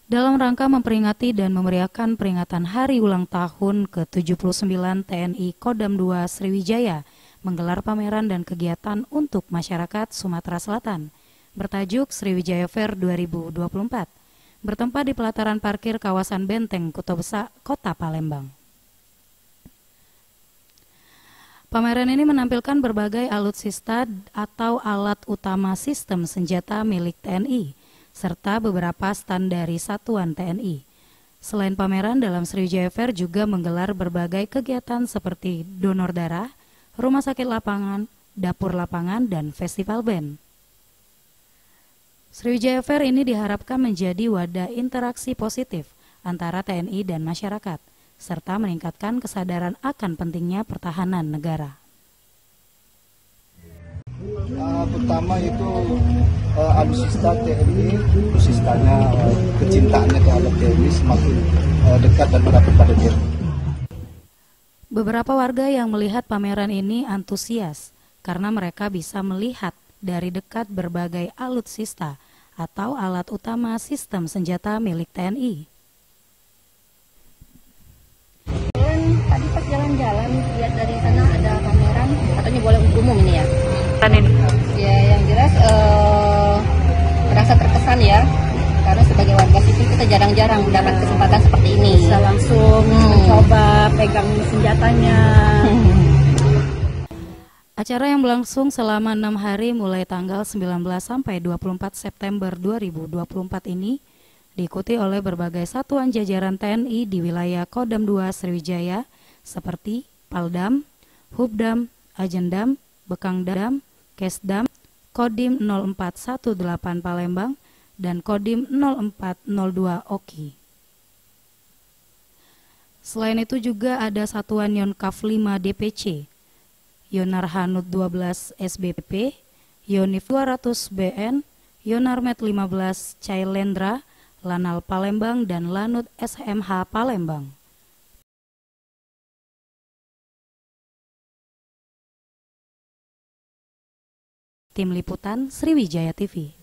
Dalam rangka memperingati dan memeriahkan peringatan Hari Ulang Tahun ke-79 TNI Kodam II Sriwijaya, menggelar pameran dan kegiatan untuk masyarakat Sumatera Selatan, bertajuk Sriwijaya Fair 2024, bertempat di pelataran parkir kawasan Benteng Kuto Besak, Kota Palembang. Pameran ini menampilkan berbagai alutsista atau alat utama sistem senjata milik TNI, serta beberapa stand dari satuan TNI. Selain pameran, dalam Sriwijaya Fair juga menggelar berbagai kegiatan seperti donor darah, rumah sakit lapangan, dapur lapangan, dan festival band. Sriwijaya Fair ini diharapkan menjadi wadah interaksi positif antara TNI dan masyarakat, serta meningkatkan kesadaran akan pentingnya pertahanan negara. Pertama itu alutsista TNI, alutsistanya kecintaannya terhadap TNI semakin dekat dan merapat pada TNI. Beberapa warga yang melihat pameran ini antusias karena mereka bisa melihat dari dekat berbagai alutsista atau alat utama sistem senjata milik TNI. Tadi pas jalan-jalan lihat dari sana ada pameran, katanya boleh umum ini ya. Ini. Ya yang jelas merasa terkesan ya, karena sebagai warga sipil kita jarang-jarang mendapat kesempatan seperti ini. Bisa langsung mencoba pegang senjatanya. Acara yang berlangsung selama 6 hari mulai tanggal 19 sampai 24 September 2024 ini diikuti oleh berbagai satuan jajaran TNI di wilayah Kodam II Sriwijaya seperti Paldam, Hubdam, Ajendam, Bekangdam, Kesdam, Kodim 0418 Palembang, dan Kodim 0402 Oki. Selain itu juga ada satuan Yonkaf 5 DPC, Yonarhanud 12 SBP, Yonif 200 BN, Yonarmet 15 Cailendra, Lanal Palembang, dan Lanut SMH Palembang. Tim Liputan Sriwijaya TV.